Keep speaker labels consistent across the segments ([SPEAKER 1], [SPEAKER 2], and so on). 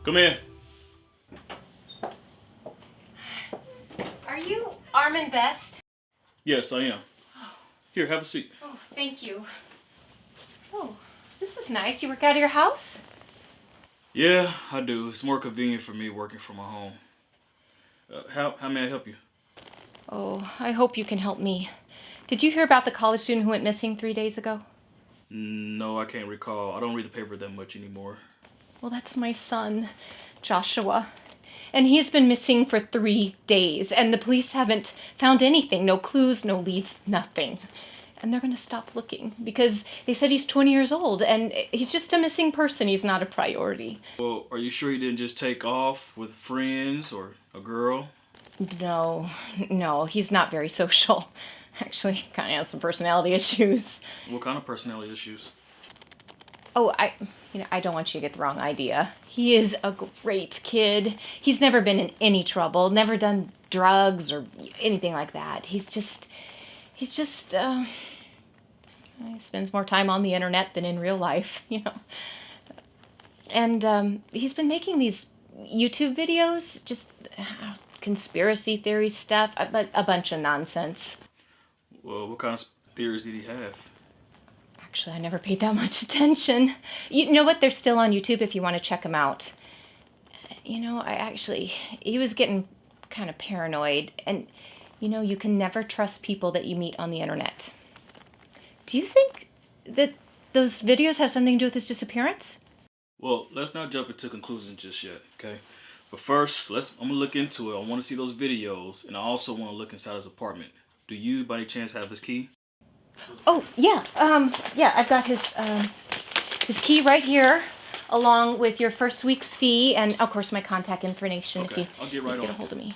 [SPEAKER 1] Come in.
[SPEAKER 2] Are you Armin Best?
[SPEAKER 1] Yes, I am. Here, have a seat.
[SPEAKER 2] Oh, thank you. Oh, this is nice. You work out of your house?
[SPEAKER 1] Yeah, I do. It's more convenient for me working from my home. How may I help you?
[SPEAKER 2] Oh, I hope you can help me. Did you hear about the college student who went missing 3 days ago?
[SPEAKER 1] No, I can't recall. I don't read the paper that much anymore.
[SPEAKER 2] Well, that's my son, Joshua. And he's been missing for 3 days, and the police haven't found anything. No clues, no leads, nothing. And they're going to stop looking because they said he's 20 years old and he's just a missing person. He's not a priority.
[SPEAKER 1] Well, are you sure he didn't just take off with friends or a girl?
[SPEAKER 2] No, he's not very social. Actually, kind of has some personality issues.
[SPEAKER 1] What kind of personality issues?
[SPEAKER 2] Oh, I don't want you to get the wrong idea. He is a great kid. He's never been in any trouble, never done drugs or anything like that. He spends more time on the internet than in real life, And he's been making these YouTube videos, just conspiracy theory stuff, but a bunch of nonsense.
[SPEAKER 1] Well, what kind of theories did he have?
[SPEAKER 2] Actually, I never paid that much attention. You know what? They're still on YouTube if you want to check them out. He was getting kind of paranoid. And, you can never trust people that you meet on the internet. Do you think that those videos have something to do with his disappearance?
[SPEAKER 1] Well, let's not jump into conclusions just yet, okay? But first, I'm gonna look into it. I want to see those videos, and I also want to look inside his apartment. Do you, by any chance, have his key?
[SPEAKER 2] Oh, yeah. I've got his key right here, along with your first week's fee, and of course my contact information
[SPEAKER 1] Okay,
[SPEAKER 2] if
[SPEAKER 1] I'll get
[SPEAKER 2] you
[SPEAKER 1] right
[SPEAKER 2] get a
[SPEAKER 1] on.
[SPEAKER 2] hold of me.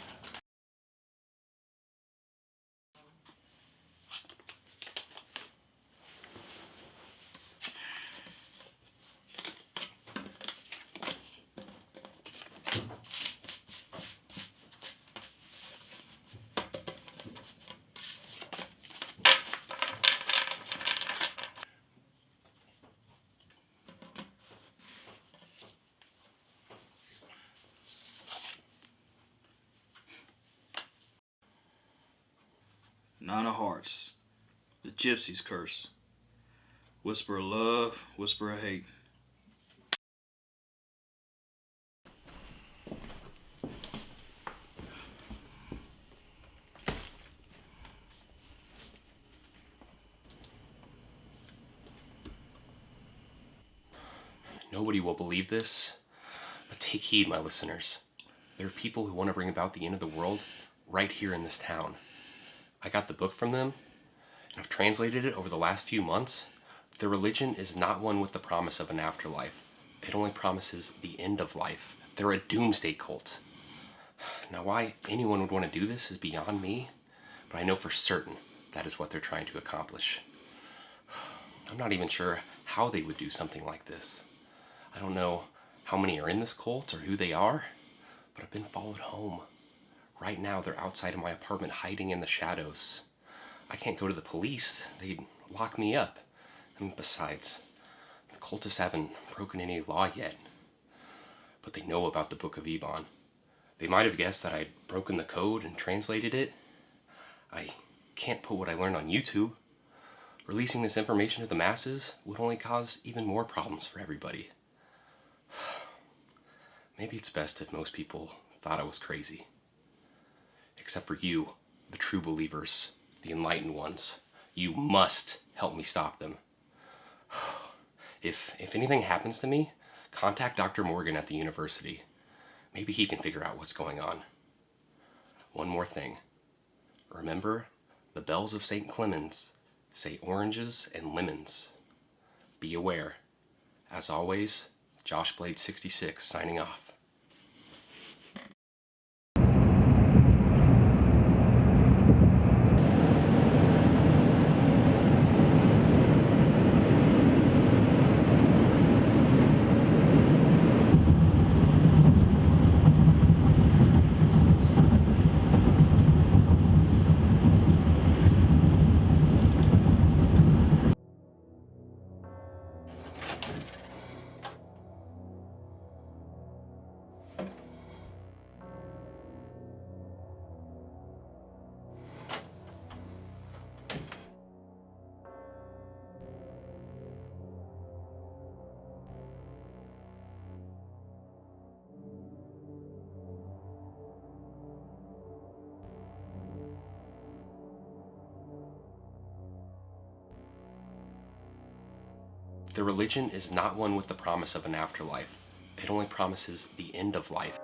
[SPEAKER 1] Nine of Hearts. The Gypsy's Curse. Whisper of love, whisper of hate.
[SPEAKER 3] Nobody will believe this, but take heed, my listeners. There are people who want to bring about the end of the world right here in this town. I got the book from them, and I've translated it over the last few months. Their religion is not one with the promise of an afterlife. It only promises the end of life. They're a doomsday cult. Now, why anyone would want to do this is beyond me, but I know for certain that is what they're trying to accomplish. I'm not even sure how they would do something like this. I don't know how many are in this cult or who they are, but I've been followed home. Right now, they're outside of my apartment hiding in the shadows. I can't go to the police. They'd lock me up. And besides, the cultists haven't broken any law yet. But they know about the Book of Ebon. They might have guessed that I'd broken the code and translated it. I can't put what I learned on YouTube. Releasing this information to the masses would only cause even more problems for everybody. Maybe it's best if most people thought I was crazy. Except for you, the true believers, the enlightened ones. You must help me stop them. If anything happens to me, contact Dr. Morgan at the university. Maybe he can figure out what's going on. One more thing. Remember, the bells of St. Clemens say oranges and lemons. Be aware. As always, Josh Blade 66 signing off. Their religion is not one with the promise of an afterlife. It only promises the end of life.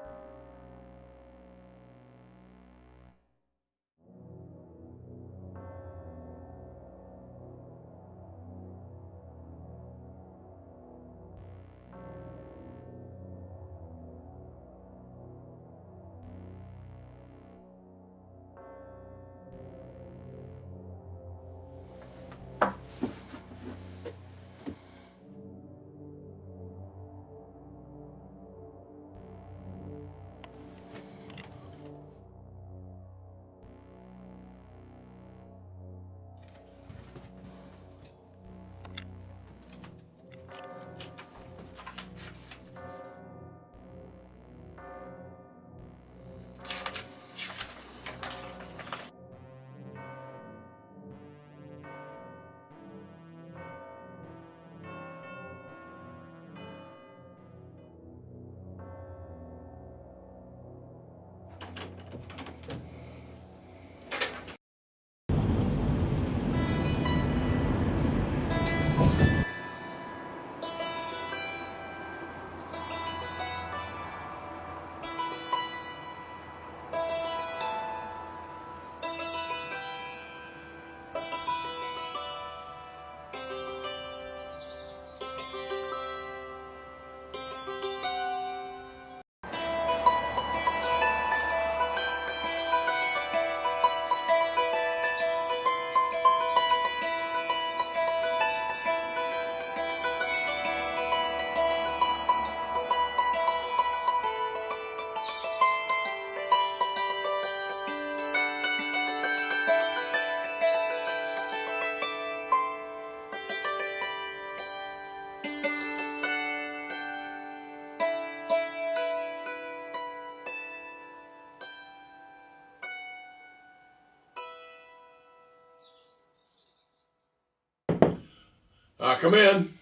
[SPEAKER 4] Come in.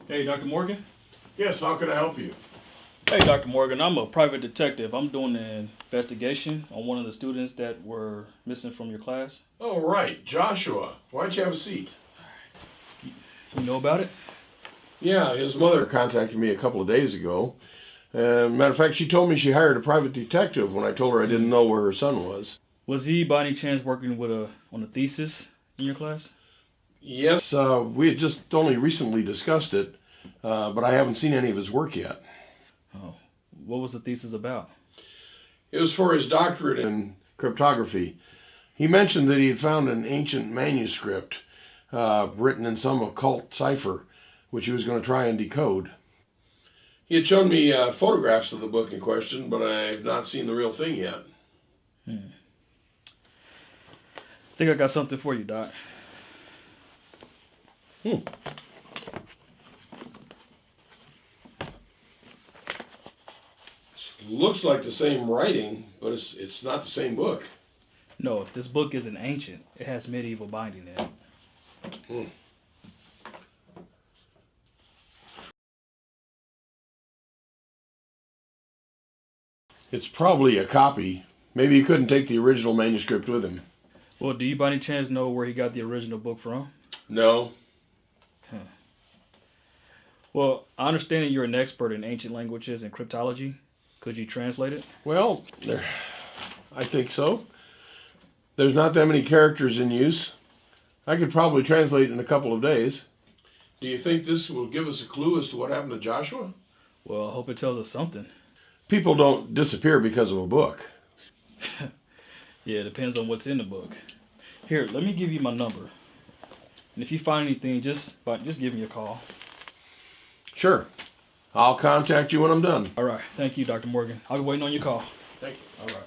[SPEAKER 1] Hey, Dr. Morgan.
[SPEAKER 4] Yes, how can I help you?
[SPEAKER 1] Hey, Dr. Morgan. I'm a private detective. I'm doing an investigation on one of the students that were missing from your class.
[SPEAKER 4] Oh, right, Joshua. Why'd you have a seat?
[SPEAKER 1] You know about it?
[SPEAKER 4] Yeah, his mother contacted me a couple of days ago. Matter of fact, she told me she hired a private detective when I told her I didn't know where her son was.
[SPEAKER 1] Was he by any chance working with on a thesis in your class?
[SPEAKER 4] Yes, we had just only recently discussed it, but I haven't seen any of his work yet.
[SPEAKER 1] Oh, what was the thesis about?
[SPEAKER 4] It was for his doctorate in cryptography. He mentioned that he had found an ancient manuscript written in some occult cipher, which he was going to try and decode. He had shown me photographs of the book in question, but I have not seen the real thing yet.
[SPEAKER 1] I think I got something for you, Doc.
[SPEAKER 4] Looks like the same writing, but it's not the same book.
[SPEAKER 1] No, this book isn't ancient. It has medieval binding in it.
[SPEAKER 4] It's probably a copy. Maybe he couldn't take the original manuscript with him.
[SPEAKER 1] Well, do you by any chance know where he got the original book from?
[SPEAKER 4] No.
[SPEAKER 1] Well, I understand that you're an expert in ancient languages and cryptology. Could you translate it?
[SPEAKER 4] Well, I think so. There's not that many characters in use. I could probably translate in a couple of days. Do you think this will give us a clue as to what happened to Joshua?
[SPEAKER 1] Well, I hope it tells us something.
[SPEAKER 4] People don't disappear because of a book.
[SPEAKER 1] Yeah, it depends on what's in the book. Here, let me give you my number. And if you find anything, just give me a call.
[SPEAKER 4] Sure. I'll contact you when I'm done.
[SPEAKER 1] All right. Thank you, Dr. Morgan. I'll be waiting on your call.
[SPEAKER 4] Thank you.
[SPEAKER 1] All right.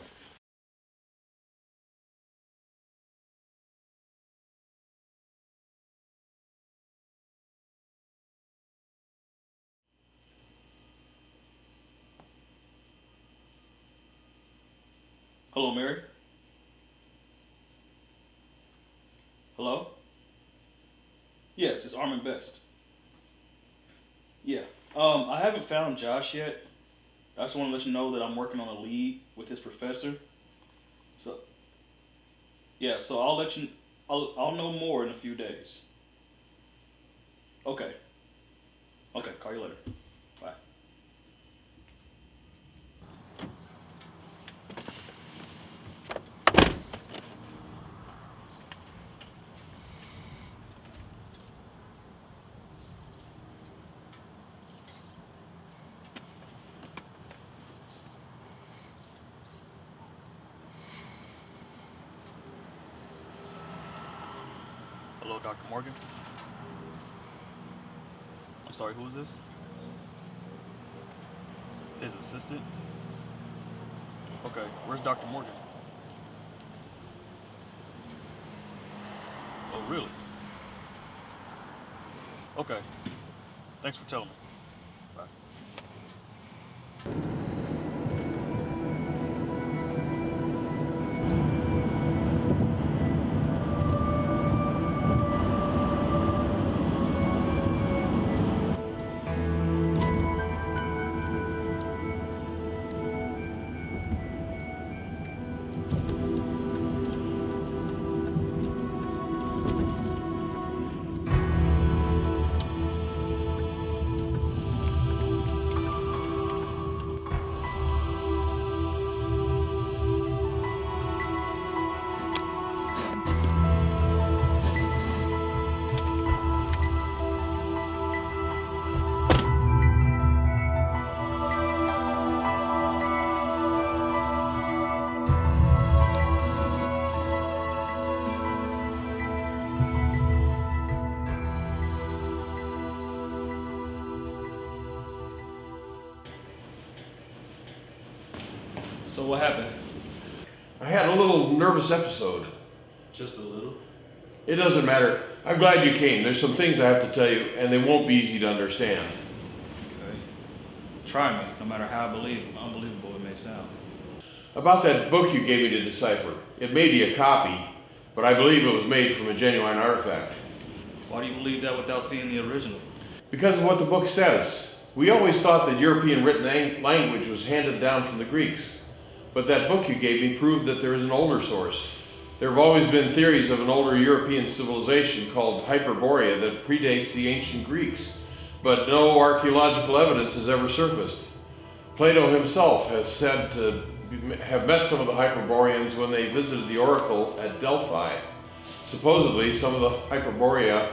[SPEAKER 1] Hello, Mary? Hello? Yes, it's Armin Best. Yeah. I haven't found Josh yet. I just want to let you know that I'm working on a lead with his professor. So, yeah, so I'll let you, I'll know more in a few days. Okay. Okay, call you later. Bye. Hello, Dr. Morgan. I'm sorry, who is this? His assistant? Okay, where's Dr. Morgan? Oh, really? Okay. Thanks for telling me. Bye. So what happened?
[SPEAKER 4] I had a little nervous episode.
[SPEAKER 1] Just a little.
[SPEAKER 4] It doesn't matter. I'm glad you came. There's some things I have to tell you, and they won't be easy to understand.
[SPEAKER 1] Okay. Try me, no matter how unbelievable it may sound.
[SPEAKER 4] About that book you gave me to decipher. It may be a copy, but I believe it was made from a genuine artifact.
[SPEAKER 1] Why do you believe that without seeing the original?
[SPEAKER 4] Because of what the book says. We always thought that European written language was handed down from the Greeks. But that book you gave me proved that there is an older source. There have always been theories of an older European civilization called Hyperborea that predates the ancient Greeks, but no archaeological evidence has ever surfaced. Plato himself has said to have met some of the Hyperboreans when they visited the oracle at Delphi. Supposedly, some of the Hyperborea,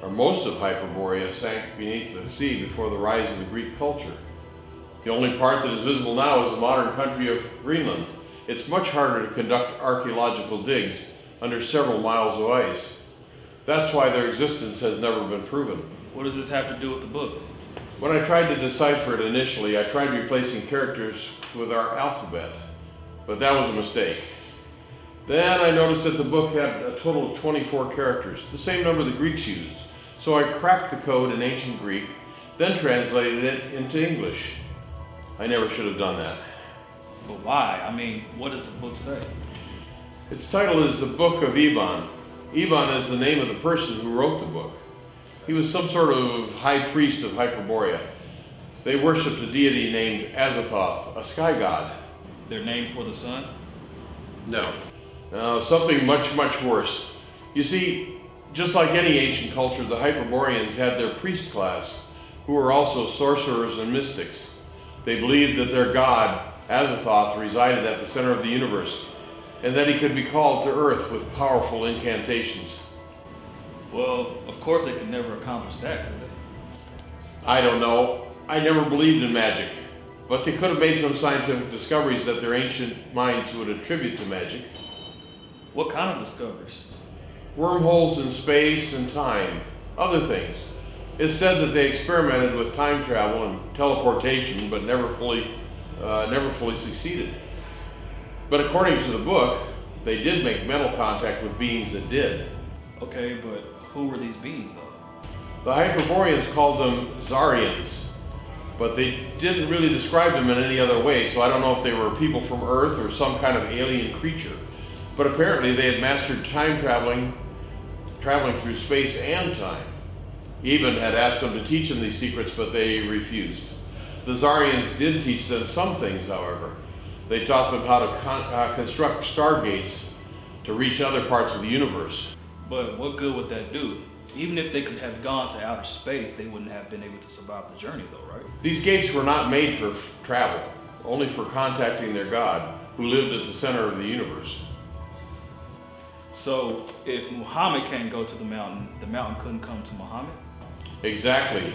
[SPEAKER 4] or most of Hyperborea, sank beneath the sea before the rise of the Greek culture. The only part that is visible now is the modern country of Greenland. It's much harder to conduct archaeological digs under several miles of ice. That's why their existence has never been proven.
[SPEAKER 1] What does this have to do with the book?
[SPEAKER 4] When I tried to decipher it initially, I tried replacing characters with our alphabet, but that was a mistake. Then I noticed that the book had a total of 24 characters, the same number the Greeks used. So I cracked the code in ancient Greek, then translated it into English. I never should have done that.
[SPEAKER 1] But why? I mean, what does the book say?
[SPEAKER 4] Its title is The Book of Eban. Eban is the name of the person who wrote the book. He was some sort of high priest of Hyperborea. They worshipped a deity named Azathoth, a sky god.
[SPEAKER 1] Their name for the sun?
[SPEAKER 4] No. Something much, much worse. You see, just like any ancient culture, the Hyperboreans had their priest class, who were also sorcerers and mystics. They believed that their god, Azathoth, resided at the center of the universe, and that he could be called to earth with powerful incantations.
[SPEAKER 1] Well, of course they could never accomplish that, could they?
[SPEAKER 4] I don't know. I never believed in magic, but they could have made some scientific discoveries that their ancient minds would attribute to magic.
[SPEAKER 1] What kind of discoveries?
[SPEAKER 4] Wormholes in space and time, other things. It's said that they experimented with time travel and teleportation, but never fully succeeded. But according to the book, they did make mental contact with beings that did.
[SPEAKER 1] Okay, but who were these beings, though?
[SPEAKER 4] The Hyperboreans called them Zarians, but they didn't really describe them in any other way, so I don't know if they were people from Earth or some kind of alien creature. But apparently they had mastered time traveling through space and time. Eben had asked them to teach them these secrets, but they refused. The Zarians did teach them some things, however. They taught them how to construct stargates to reach other parts of the universe.
[SPEAKER 1] But what good would that do? Even if they could have gone to outer space, they wouldn't have been able to survive the journey though, right?
[SPEAKER 4] These gates were not made for travel, only for contacting their God, who lived at the center of the universe.
[SPEAKER 1] So if Muhammad can't go to the mountain couldn't come to Muhammad?
[SPEAKER 4] Exactly.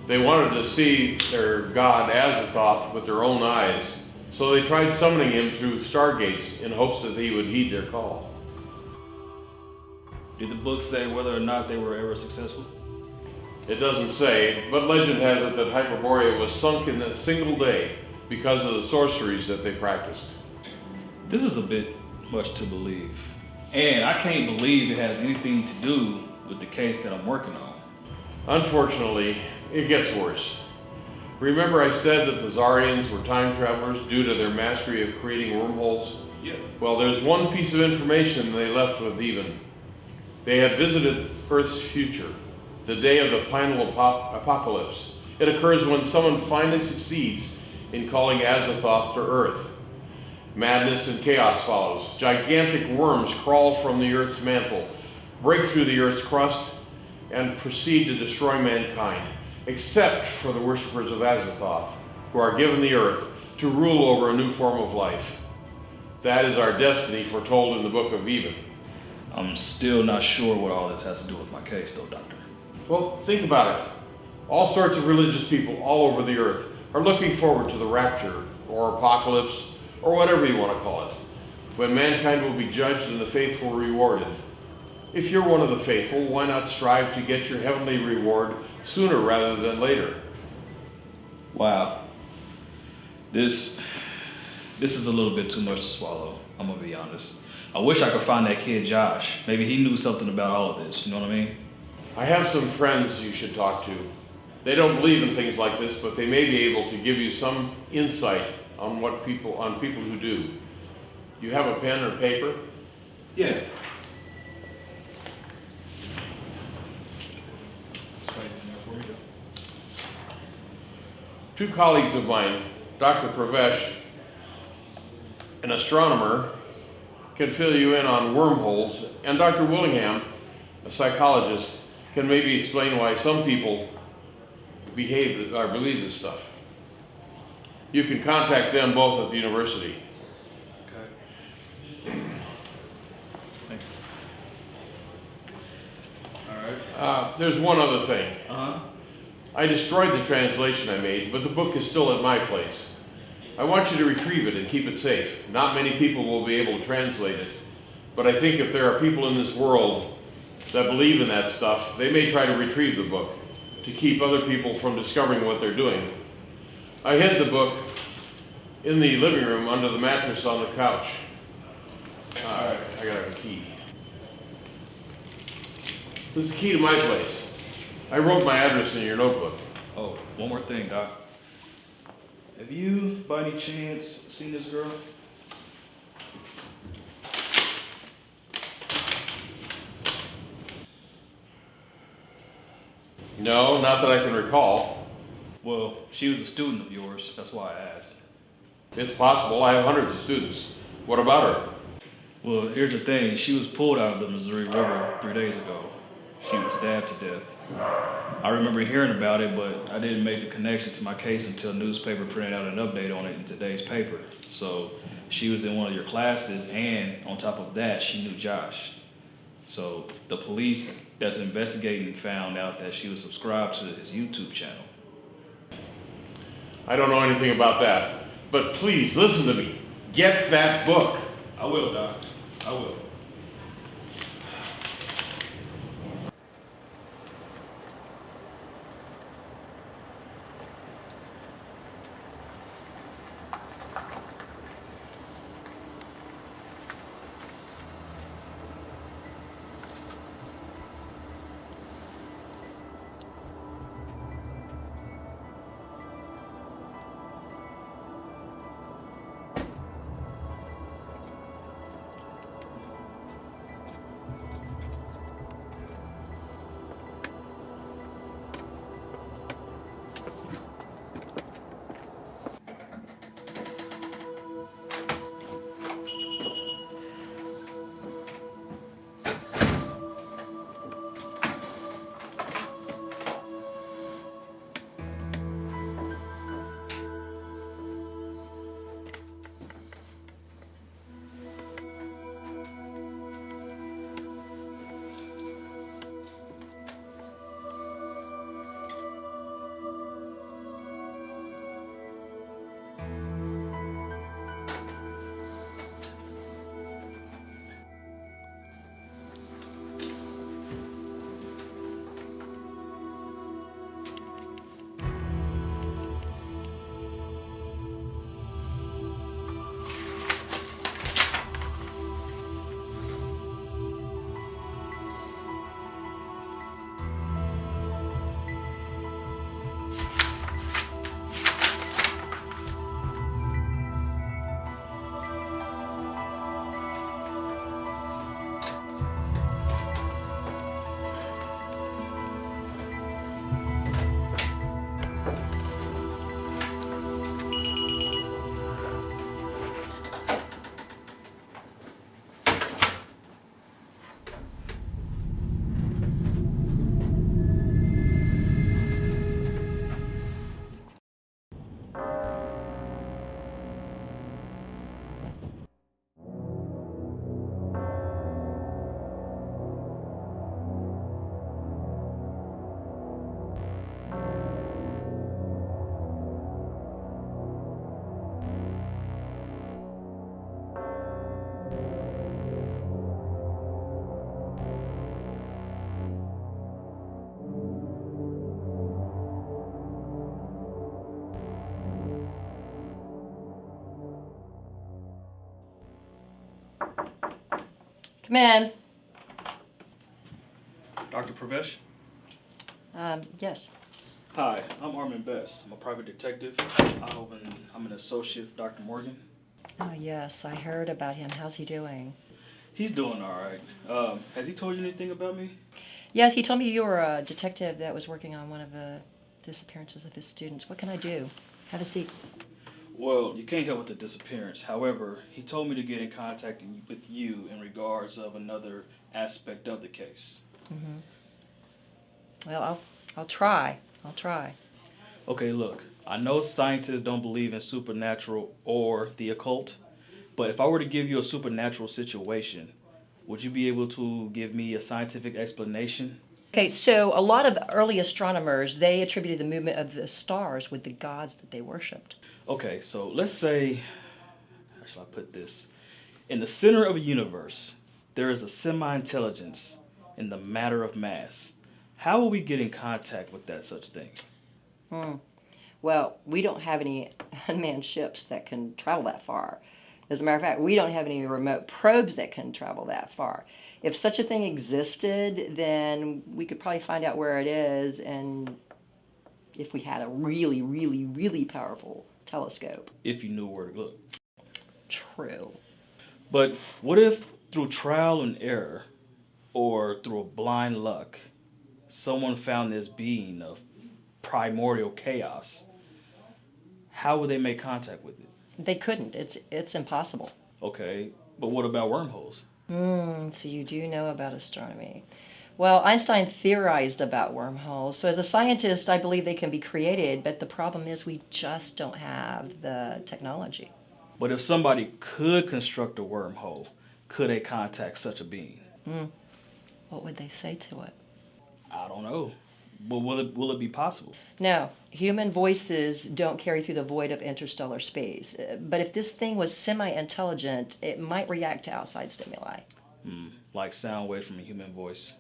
[SPEAKER 4] They wanted to see their god Azathoth with their own eyes, so they tried summoning him through stargates in hopes that he would heed their call.
[SPEAKER 1] Did the book say whether or not they were ever successful?
[SPEAKER 4] It doesn't say, but legend has it that Hyperborea was sunk in a single day because of the sorceries that they practiced.
[SPEAKER 1] This is a bit much to believe. And I can't believe it has anything to do with the case that I'm working on.
[SPEAKER 4] Unfortunately, it gets worse. Remember I said that the Zarians were time travelers due to their mastery of creating wormholes?
[SPEAKER 1] Yeah.
[SPEAKER 4] Well, there's one piece of information they left with Even. They had visited Earth's future, the day of the final apocalypse. It occurs when someone finally succeeds in calling Azathoth to Earth. Madness and chaos follows. Gigantic worms crawl from the Earth's mantle, break through the Earth's crust, and proceed to destroy mankind, except for the worshippers of Azathoth, who are given the Earth to rule over a new form of life. That is our destiny foretold in the Book of Even.
[SPEAKER 1] I'm still not sure what all this has to do with my case though, Doctor.
[SPEAKER 4] Well, think about it. All sorts of religious people all over the earth are looking forward to the rapture, or apocalypse, or whatever you want to call it, when mankind will be judged and the faithful rewarded. If you're one of the faithful, why not strive to get your heavenly reward sooner rather than later?
[SPEAKER 1] Wow. This is a little bit too much to swallow, I'm gonna be honest. I wish I could find that kid Josh. Maybe he knew something about all of this, you know what I mean?
[SPEAKER 4] I have some friends you should talk to. They don't believe in things like this, but they may be able to give you some insight on people who do. You have a pen or paper?
[SPEAKER 1] Yeah.
[SPEAKER 4] Two colleagues of mine, Dr. Pravesh, an astronomer, can fill you in on wormholes, and Dr. Willingham, a psychologist, can maybe explain why some people believe this stuff. You can contact them both at the university.
[SPEAKER 1] Okay. Thank you. All right.
[SPEAKER 4] There's one other thing.
[SPEAKER 1] Uh-huh.
[SPEAKER 4] I destroyed the translation I made, but the book is still at my place. I want you to retrieve it and keep it safe. Not many people will be able to translate it, but I think if there are people in this world that believe in that stuff, they may try to retrieve the book to keep other people from discovering what they're doing. I hid the book in the living room under the mattress on the couch. I got a key. This is the key to my place. I wrote my address in your notebook.
[SPEAKER 1] Oh, one more thing, Doc. Have you, by any chance, seen this girl?
[SPEAKER 4] No, not that I can recall.
[SPEAKER 1] Well, she was a student of yours. That's why I asked.
[SPEAKER 4] It's possible. I have hundreds of students. What about her?
[SPEAKER 1] Well, here's the thing. She was pulled out of the Missouri River 3 days ago. She was stabbed to death. I remember hearing about it, but I didn't make the connection to my case until newspaper printed out an update on it in today's paper. So she was in one of your classes, and on top of that, she knew Josh. So the police that's investigating found out that she was subscribed to his YouTube channel.
[SPEAKER 4] I don't know anything about that. But please, listen to me. Get that book.
[SPEAKER 1] I will, Doc. I will.
[SPEAKER 5] Come in.
[SPEAKER 1] Dr. Pravesh?
[SPEAKER 5] Yes.
[SPEAKER 1] Hi, I'm Armin Best. I'm a private detective. I'm an associate of Dr. Morgan.
[SPEAKER 5] Oh, yes, I heard about him. How's he doing?
[SPEAKER 1] He's doing all right. Has he told you anything about me?
[SPEAKER 5] Yes, he told me you were a detective that was working on one of the disappearances of his students. What can I do? Have a seat.
[SPEAKER 1] Well, you can't help with the disappearance. However, he told me to get in contact with you in regards of another aspect of the case.
[SPEAKER 5] Well, I'll try. I'll try.
[SPEAKER 1] Okay, look, I know scientists don't believe in supernatural or the occult, but if I were to give you a supernatural situation, would you be able to give me a scientific explanation?
[SPEAKER 5] Okay, so a lot of early astronomers, they attributed the movement of the stars with the gods that they worshipped.
[SPEAKER 1] Okay, so let's say, how shall I put this? In the center of a universe, there is a semi-intelligence in the matter of mass. How will we get in contact with that such thing?
[SPEAKER 5] Well, we don't have any unmanned ships that can travel that far. As a matter of fact, we don't have any remote probes that can travel that far. If such a thing existed, then we could probably find out where it is, and if we had a really, really, really powerful telescope.
[SPEAKER 1] If you knew where to look.
[SPEAKER 5] True.
[SPEAKER 1] But what if through trial and error, or through a blind luck, someone found this being of primordial chaos? How would they make contact with it?
[SPEAKER 5] They couldn't. It's impossible.
[SPEAKER 1] Okay, but what about wormholes?
[SPEAKER 5] So you do know about astronomy. Well, Einstein theorized about wormholes. So as a scientist, I believe they can be created, but the problem is we just don't have the technology.
[SPEAKER 1] But if somebody could construct a wormhole, could they contact such a being?
[SPEAKER 5] What would they say to it?
[SPEAKER 1] I don't know. But will it be possible?
[SPEAKER 5] No, human voices don't carry through the void of interstellar space. But if this thing was semi-intelligent, it might react to outside stimuli.
[SPEAKER 1] Like sound waves from a human voice?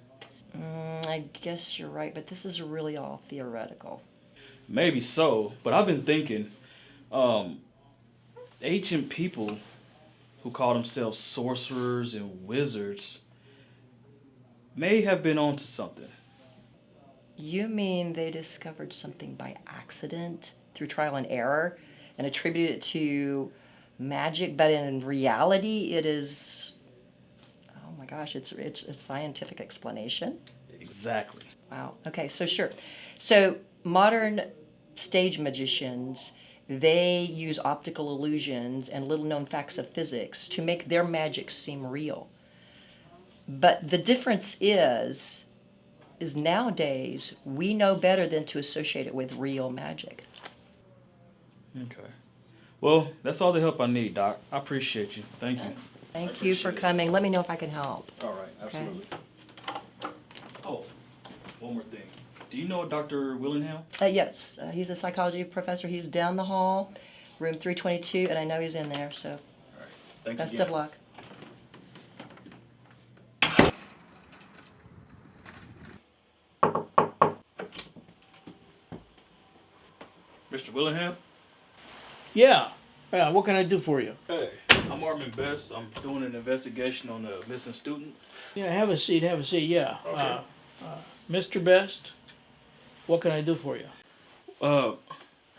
[SPEAKER 5] I guess you're right, but this is really all theoretical.
[SPEAKER 1] Maybe so, but I've been thinking, ancient people who call themselves sorcerers and wizards may have been onto something.
[SPEAKER 5] You mean they discovered something by accident through trial and error and attributed it to magic, but in reality it is, oh my gosh, it's a scientific explanation?
[SPEAKER 1] Exactly.
[SPEAKER 5] Wow. Okay, so sure. So modern stage magicians, they use optical illusions and little known facts of physics to make their magic seem real. But the difference is nowadays we know better than to associate it with real magic.
[SPEAKER 1] Okay. Well, that's all the help I need, Doc. I appreciate you. Thank you.
[SPEAKER 5] Thank you for coming. Let me know if I can help.
[SPEAKER 1] All right, absolutely. Oh, one more thing. Do you know a Dr. Willingham?
[SPEAKER 5] Yes, he's a psychology professor. He's down the hall, room 322, and I know he's in there, so
[SPEAKER 1] All right. Thanks
[SPEAKER 5] best
[SPEAKER 1] again.
[SPEAKER 5] of luck.
[SPEAKER 1] Mr. Willingham?
[SPEAKER 6] Yeah. What can I do for you?
[SPEAKER 1] Hey, I'm Armin Best. I'm doing an investigation on a missing student.
[SPEAKER 6] Yeah, have a seat, have a seat. Yeah.
[SPEAKER 1] Okay.
[SPEAKER 6] Mr. Best, what can I do for you?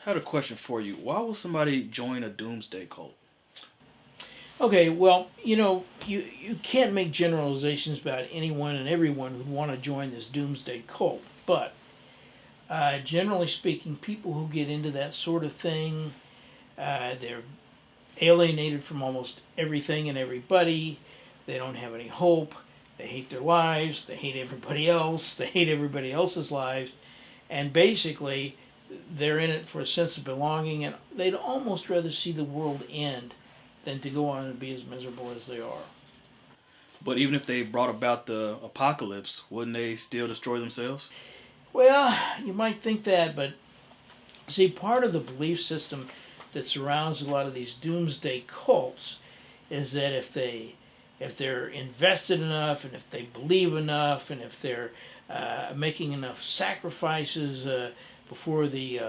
[SPEAKER 1] Had a question for you. Why would somebody join a doomsday cult?
[SPEAKER 6] Okay, well, you can't make generalizations about anyone and everyone who'd want to join this doomsday cult, but generally speaking, people who get into that sort of thing, they're alienated from almost everything and everybody. They don't have any hope. They hate their lives. They hate everybody else. They hate everybody else's lives. And basically, they're in it for a sense of belonging, and they'd almost rather see the world end than to go on and be as miserable as they are.
[SPEAKER 1] But even if they brought about the apocalypse, wouldn't they still destroy themselves?
[SPEAKER 6] Well, you might think that, but see, part of the belief system that surrounds a lot of these doomsday cults is that if they're invested enough, and if they believe enough, and if they're making enough sacrifices before the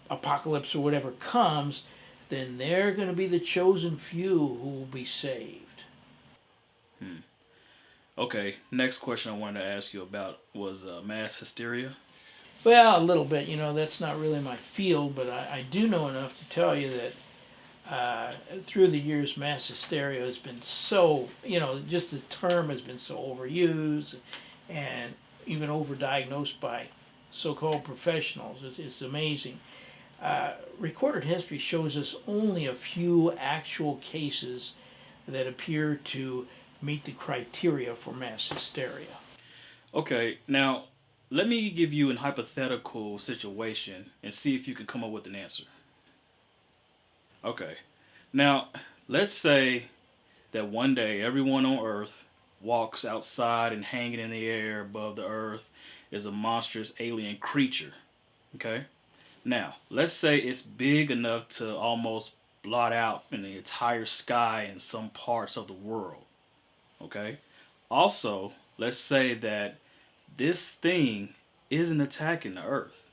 [SPEAKER 6] apocalypse or whatever comes, then they're going to be the chosen few who will be saved.
[SPEAKER 1] Okay, next question I wanted to ask you about was mass hysteria.
[SPEAKER 6] Well, a little bit. That's not really my field, but I do know enough to tell you that through the years, mass hysteria has been so, just the term has been so overused and even overdiagnosed by so-called professionals. It's amazing. Recorded history shows us only a few actual cases that appear to meet the criteria for mass hysteria.
[SPEAKER 1] Okay, now let me give you an hypothetical situation and see if you can come up with an answer. Okay, now let's say that one day everyone on Earth walks outside and hanging in the air above the Earth is a monstrous alien creature. Okay, now let's say it's big enough to almost blot out in the entire sky in some parts of the world. Okay, also let's say that this thing isn't attacking the Earth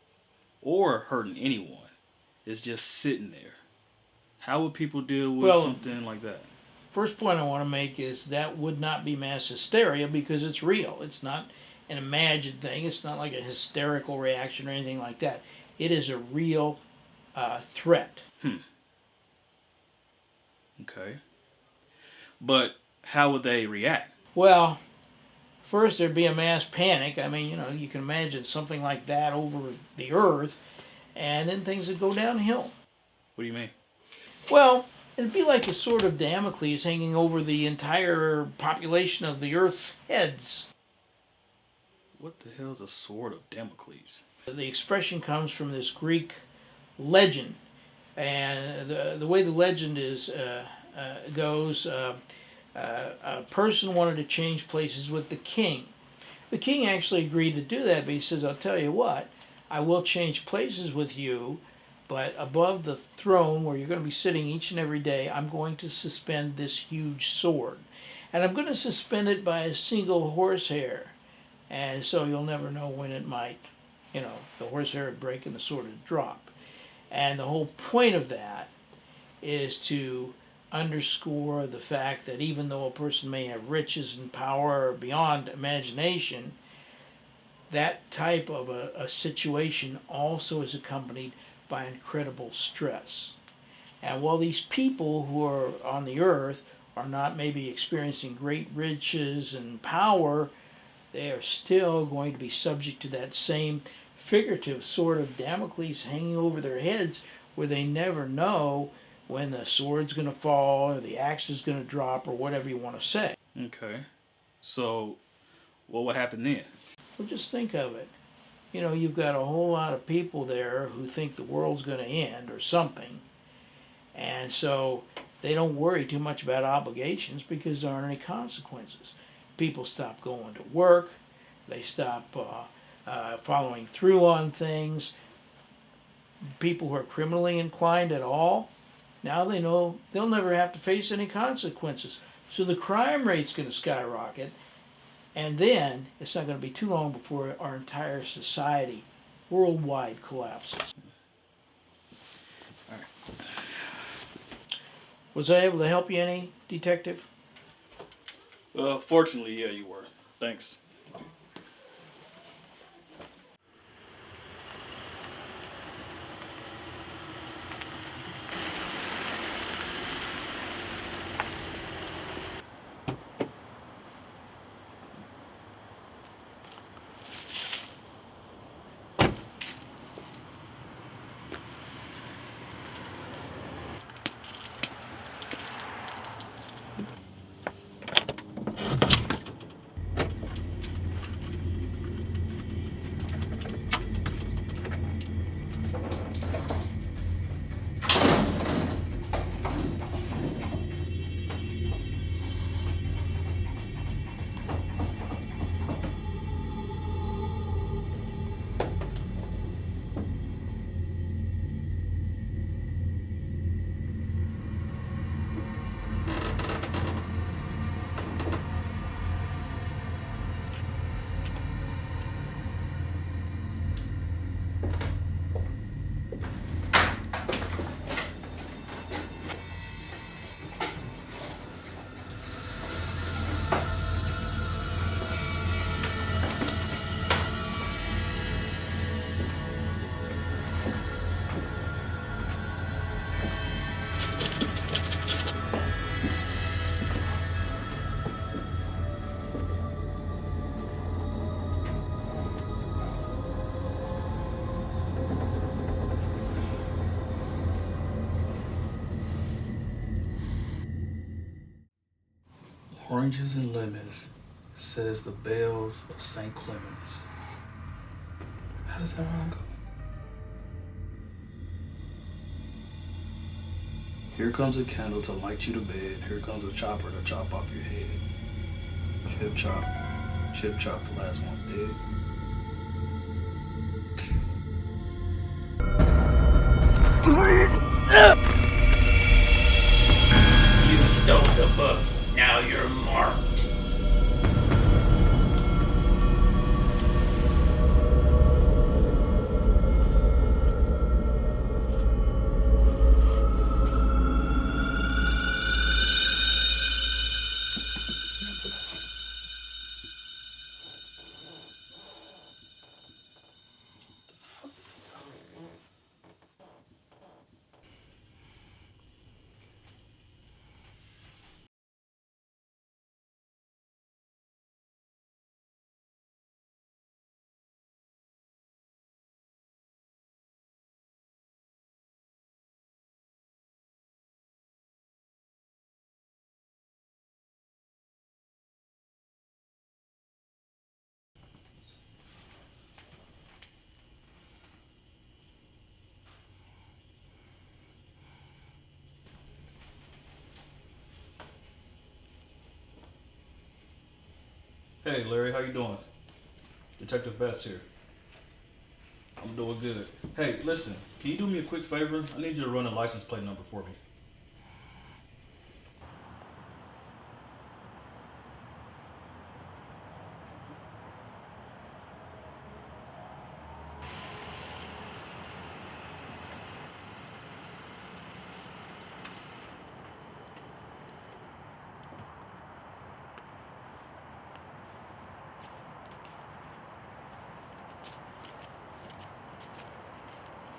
[SPEAKER 1] or hurting anyone. It's just sitting there. How would people deal with
[SPEAKER 6] Well,
[SPEAKER 1] something like that?
[SPEAKER 6] First point I want to make is that would not be mass hysteria because it's real. It's not an imagined thing. It's not like a hysterical reaction or anything like that. It is a real threat.
[SPEAKER 1] Okay. But how would they react?
[SPEAKER 6] Well, first there'd be a mass panic. I mean, you can imagine something like that over the earth, and then things would go downhill.
[SPEAKER 1] What do you mean?
[SPEAKER 6] Well, it'd be like a sword of Damocles hanging over the entire population of the earth's heads.
[SPEAKER 1] What the hell is a sword of Damocles?
[SPEAKER 6] The expression comes from this Greek legend, and the way the legend goes, a person wanted to change places with the king. The king actually agreed to do that, but he says, "I'll tell you what, I will change places with you, but above the throne where you're going to be sitting each and every day, I'm going to suspend this huge sword, and I'm going to suspend it by a single horsehair, and so you'll never know when it might." The horsehair would break and the sword would drop. And the whole point of that is to underscore the fact that even though a person may have riches and power beyond imagination, that type of a situation also is accompanied by incredible stress. And while these people who are on the earth are not maybe experiencing great riches and power, they are still going to be subject to that same figurative sword of Damocles hanging over their heads, where they never know when the sword's going to fall or the axe is going to drop or whatever you want to say.
[SPEAKER 1] Okay. So, what would happen then?
[SPEAKER 6] Well, just think of it. You've got a whole lot of people there who think the world's going to end or something. And so they don't worry too much about obligations because there aren't any consequences. People stop going to work. They stop following through on things. People who are criminally inclined at all, now they know they'll never have to face any consequences. So the crime rate's going to skyrocket, and then it's not going to be too long before our entire society worldwide collapses.
[SPEAKER 1] All right.
[SPEAKER 6] Was I able to help you any, Detective?
[SPEAKER 1] Fortunately, yeah, you were. Thanks. Oranges and lemons, says the bells of St. Clemens. How does that one go? Here comes a candle to light you to bed. Here comes a chopper to chop off your head. Chip chop, the last one's dead.
[SPEAKER 7] You stole the book. Now you're marked.
[SPEAKER 1] Hey Larry, how you doing? Detective Best here. I'm doing good. Hey, listen, can you do me a quick favor? I need you to run a license plate number for me.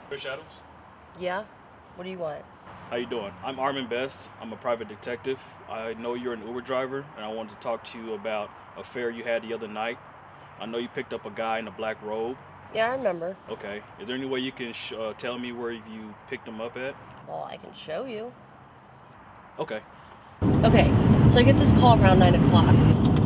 [SPEAKER 1] Fish Adams?
[SPEAKER 8] Yeah? What do you want?
[SPEAKER 1] How you doing? I'm Armin Best. I'm a private detective. I know you're an Uber driver, and I wanted to talk to you about a fare you had the other night. I know you picked up a guy in a black robe.
[SPEAKER 8] Yeah, I remember.
[SPEAKER 1] Okay. Is there any way you can tell me where you picked him up at?
[SPEAKER 8] Well, I can show you.
[SPEAKER 1] Okay.
[SPEAKER 8] Okay, so I get this call around 9 o'clock,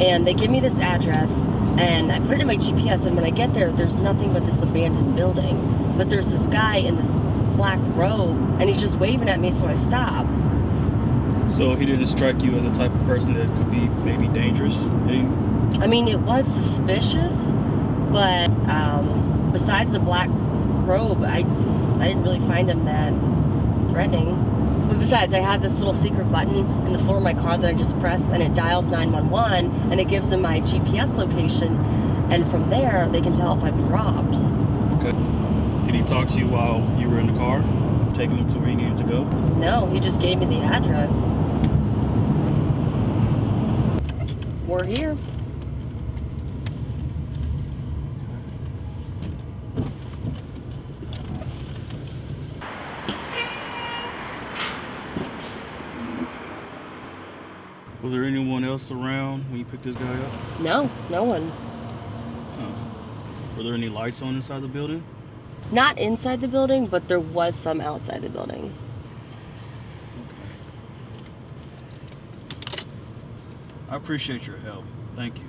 [SPEAKER 8] and they give me this address, and I put it in my GPS, and when I get there, there's nothing but this abandoned building. But there's this guy in this black robe, and he's just waving at me, so I stop.
[SPEAKER 1] So he didn't strike you as a type of person that could be maybe dangerous?
[SPEAKER 8] I mean, it was suspicious, but besides the black robe, I didn't really find him that threatening. But besides, I have this little secret button in the floor of my car that I just press, and it dials 911, and it gives them my GPS location, and from there, they can tell if I've been robbed.
[SPEAKER 1] Okay. Did he talk to you while you were in the car, taking him to where you needed to go?
[SPEAKER 8] No, he just gave me the address. We're here.
[SPEAKER 1] Was there anyone else around when you picked this guy up?
[SPEAKER 8] No, no one.
[SPEAKER 1] Huh. Were there any lights on inside the building?
[SPEAKER 8] Not inside the building, but there was some outside the building.
[SPEAKER 1] Okay. I appreciate your help. Thank you.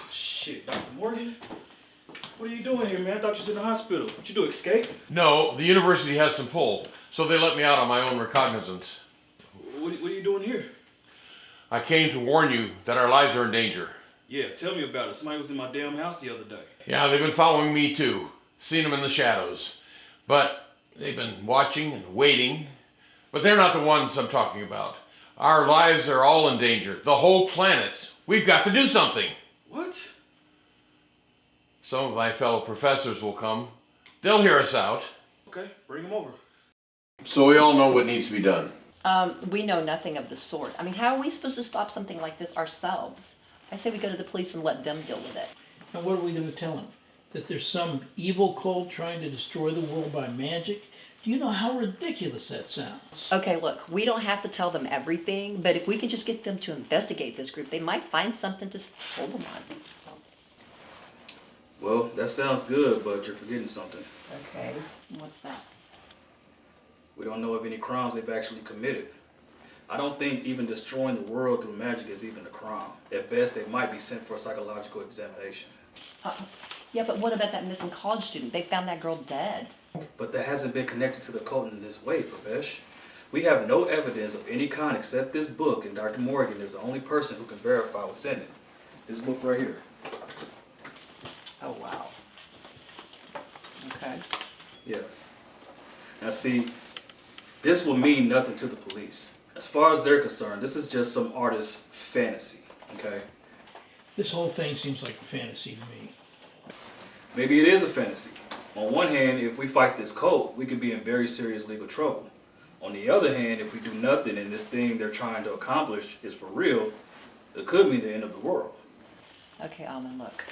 [SPEAKER 1] Shit, Dr. Morgan? What are you doing here, man? I thought you was in the hospital. What you do, escape?
[SPEAKER 4] No, the university has some pull, so they let me out on my own recognizance.
[SPEAKER 1] What are you doing here?
[SPEAKER 4] I came to warn you that our lives are in danger.
[SPEAKER 1] Yeah, tell me about it. Somebody was in my damn house the other day.
[SPEAKER 4] Yeah, they've been following me too. Seen them in the shadows. But they've been watching and waiting. But they're not the ones I'm talking about. Our lives are all in danger. The whole planet's. We've got to do something.
[SPEAKER 1] What?
[SPEAKER 4] Some of my fellow professors will come. They'll hear us out.
[SPEAKER 1] Okay, bring him over.
[SPEAKER 4] So we all know what needs to be done.
[SPEAKER 5] We know nothing of the sort. I mean, how are we supposed to stop something like this ourselves? I say we go to the police and let them deal with it.
[SPEAKER 6] And what are we going to tell them? That there's some evil cult trying to destroy the world by magic? Do you know how ridiculous that sounds?
[SPEAKER 5] Okay, look, we don't have to tell them everything, but if we can just get them to investigate this group, they might find something to hold them on.
[SPEAKER 1] Well, that sounds good, but you're forgetting something.
[SPEAKER 5] Okay, what's that?
[SPEAKER 1] We don't know of any crimes they've actually committed. I don't think even destroying the world through magic is even a crime. At best, they might be sent for a psychological examination.
[SPEAKER 5] Yeah, but what about that missing college student? They found that girl dead.
[SPEAKER 1] But that hasn't been connected to the cult in this way, Pravesh. We have no evidence of any kind except this book, and Dr. Morgan is the only person who can verify what's in it. This book right here.
[SPEAKER 5] Oh, wow. Okay.
[SPEAKER 1] Yeah. Now see, this will mean nothing to the police. As far as they're concerned, this is just some artist's fantasy, okay?
[SPEAKER 6] This whole thing seems like a fantasy to me.
[SPEAKER 1] Maybe it is a fantasy. On one hand, if we fight this cult, we could be in very serious legal trouble. On the other hand, if we do nothing and this thing they're trying to accomplish is for real, it could mean the end of the world.
[SPEAKER 5] Okay, Alman, look.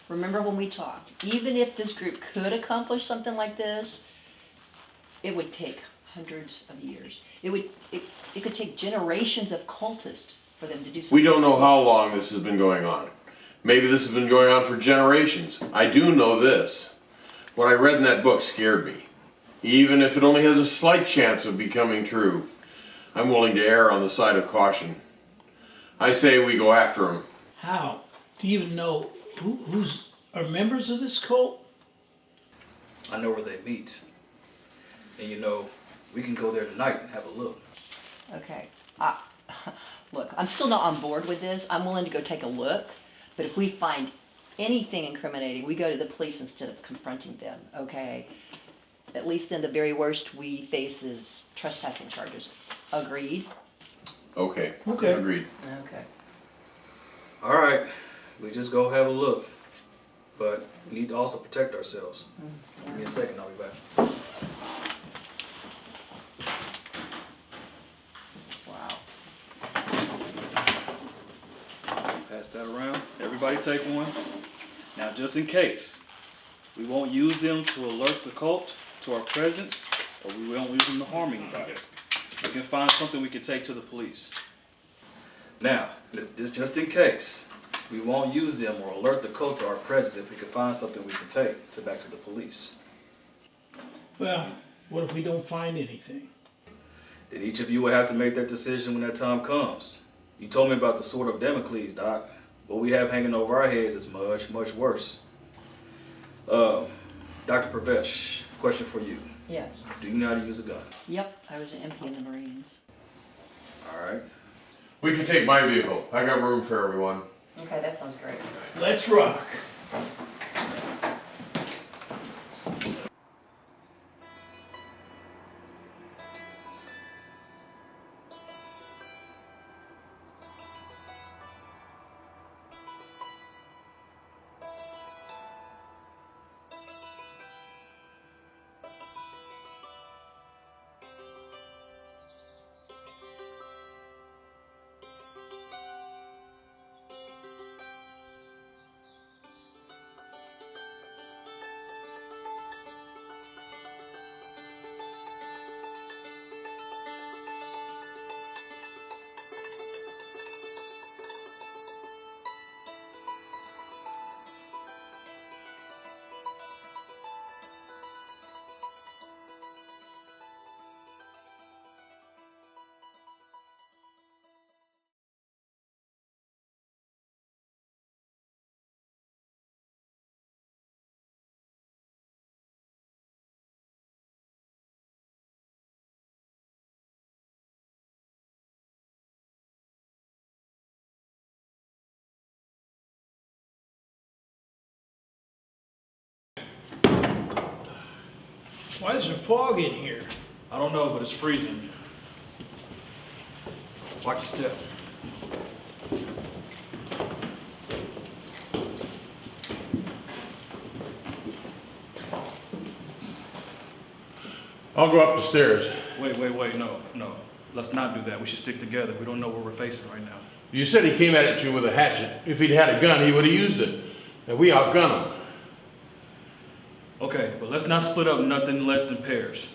[SPEAKER 5] Remember when we talked? Even if this group could accomplish something like this, it would take hundreds of years. It could take generations of cultists for them to do something.
[SPEAKER 4] We don't know how long this has been going on. Maybe this has been going on for generations. I do know this. What I read in that book scared me. Even if it only has a slight chance of becoming true, I'm willing to err on the side of caution. I say we go after him.
[SPEAKER 6] How? Do you even know who's are members of this cult?
[SPEAKER 1] I know where they meet. And you know, we can go there tonight and have a look.
[SPEAKER 5] Okay. Look, I'm still not on board with this. I'm willing to go take a look. But if we find anything incriminating, we go to the police instead of confronting them, okay? At least then the very worst we face is trespassing charges. Agreed?
[SPEAKER 4] Okay.
[SPEAKER 6] Okay.
[SPEAKER 4] Agreed.
[SPEAKER 5] Okay.
[SPEAKER 1] All right, we just go have a look. But we need to also protect ourselves. Give me a second, I'll be back.
[SPEAKER 5] Wow.
[SPEAKER 1] Pass that around. Everybody take one. Now, just in case, we won't use them to alert the cult to our presence, or we won't use them to harm anybody. We can find something we can take to the police. Now, just in case, we won't use them or alert the cult to our presence if we can find something we can take back to the police.
[SPEAKER 6] Well, what if we don't find anything?
[SPEAKER 1] Then each of you will have to make that decision when that time comes. You told me about the sword of Damocles, Doc. What we have hanging over our heads is much, much worse. Dr. Pravesh, question for you.
[SPEAKER 5] Yes.
[SPEAKER 1] Do you know how to use a gun?
[SPEAKER 5] Yep, I was an MP in the Marines.
[SPEAKER 1] All right.
[SPEAKER 4] We can take my vehicle. I got room for everyone.
[SPEAKER 5] Okay, that sounds great.
[SPEAKER 6] Let's rock. Why is there fog in here?
[SPEAKER 1] I don't know, but it's freezing. Watch your step.
[SPEAKER 4] I'll go up the stairs.
[SPEAKER 1] Wait, no. Let's not do that. We should stick together. We don't know what we're facing right now.
[SPEAKER 4] You said he came at you with a hatchet. If he'd had a gun, he would have used it. And we outgun him.
[SPEAKER 1] Okay, but let's not split up nothing less than pairs.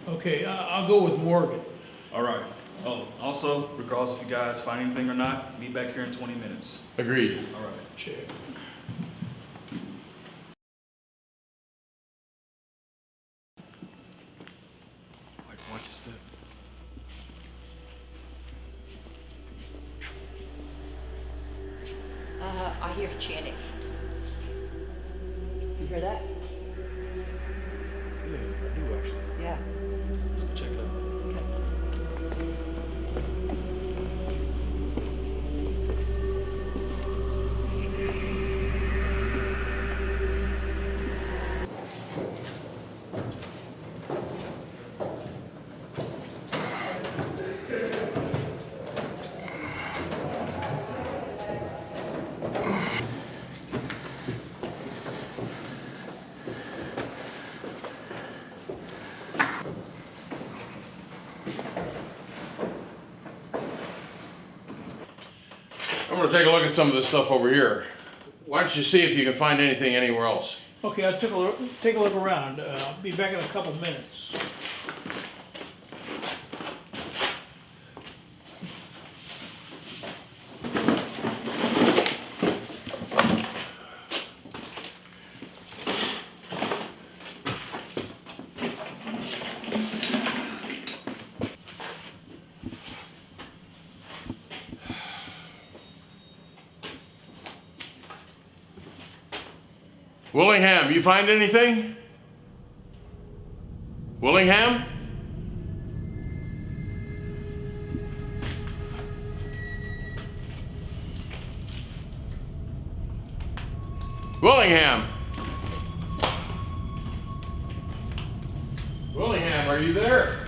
[SPEAKER 6] Okay, I'll go with Morgan.
[SPEAKER 1] All right. Oh, also, regardless if you guys find anything or not, meet back here in 20 minutes.
[SPEAKER 4] Agreed.
[SPEAKER 1] All right.
[SPEAKER 6] Check.
[SPEAKER 1] Watch your step.
[SPEAKER 5] I hear chanting. You hear that?
[SPEAKER 1] Yeah, I do actually.
[SPEAKER 5] Yeah.
[SPEAKER 1] Let's go check it out.
[SPEAKER 4] I'm gonna take a look at some of this stuff over here. Why don't you see if you can find anything anywhere else?
[SPEAKER 6] Okay, I'll take a look around. I'll be back in a couple minutes.
[SPEAKER 4] Willingham, you find anything? Willingham? Willingham! Willingham, are you there?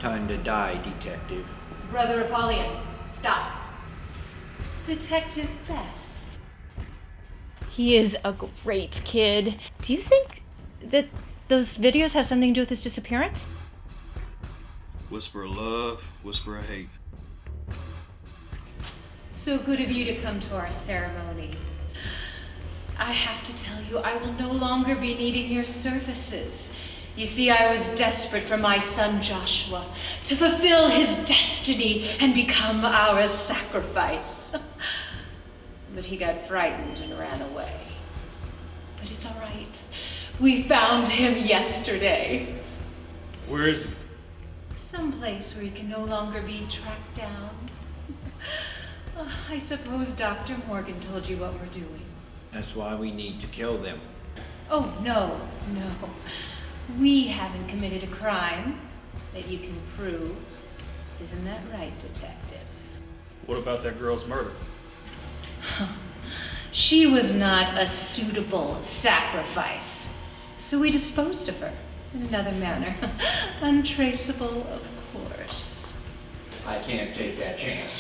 [SPEAKER 9] Time to die, detective.
[SPEAKER 2] Brother Apollyon, stop. Detective Best. He is a great kid. Do you think that those videos have something to do with his disappearance?
[SPEAKER 1] Whisper of love, whisper of hate.
[SPEAKER 2] So good of you to come to our ceremony. I have to tell you, I will no longer be needing your services. You see, I was desperate for my son Joshua to fulfill his destiny and become our sacrifice. But he got frightened and ran away. But it's all right. We found him yesterday.
[SPEAKER 1] Where is he?
[SPEAKER 2] Someplace where he can no longer be tracked down. I suppose Dr. Morgan told you what we're doing.
[SPEAKER 9] That's why we need to kill them.
[SPEAKER 2] Oh, no. We haven't committed a crime that you can prove. Isn't that right, Detective?
[SPEAKER 1] What about that girl's murder?
[SPEAKER 2] She was not a suitable sacrifice, so we disposed of her in another manner. Untraceable, of course.
[SPEAKER 9] I can't take that chance.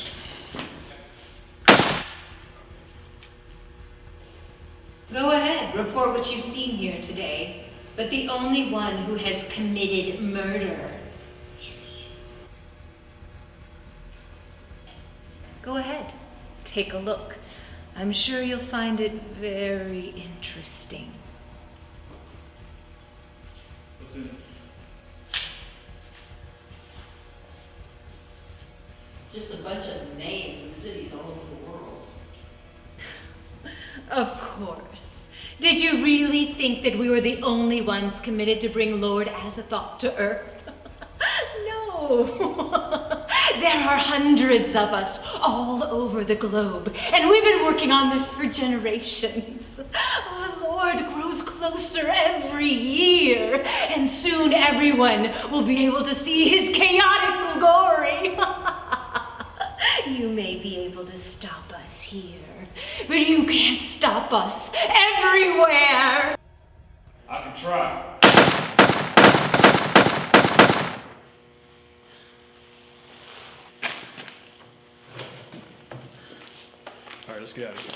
[SPEAKER 2] Go ahead, report what you've seen here today. But the only one who has committed murder is you. Go ahead, take a look. I'm sure you'll find it very interesting.
[SPEAKER 1] What's in it?
[SPEAKER 5] Just a bunch of names and cities all over the world.
[SPEAKER 2] Of course. Did you really think that we were the only ones committed to bring Lord Azathoth to Earth? No. There are hundreds of us all over the globe, and we've been working on this for generations. Our Lord grows closer every year, and soon everyone will be able to see his chaotic glory. You may be able to stop us here, but you can't stop us everywhere.
[SPEAKER 1] I can try. All right, let's get out of here.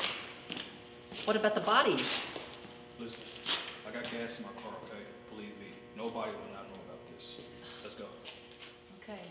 [SPEAKER 5] What about the bodies?
[SPEAKER 1] Listen, I got gas in my car, okay? Believe me, nobody will not know about this. Let's go.
[SPEAKER 5] Okay.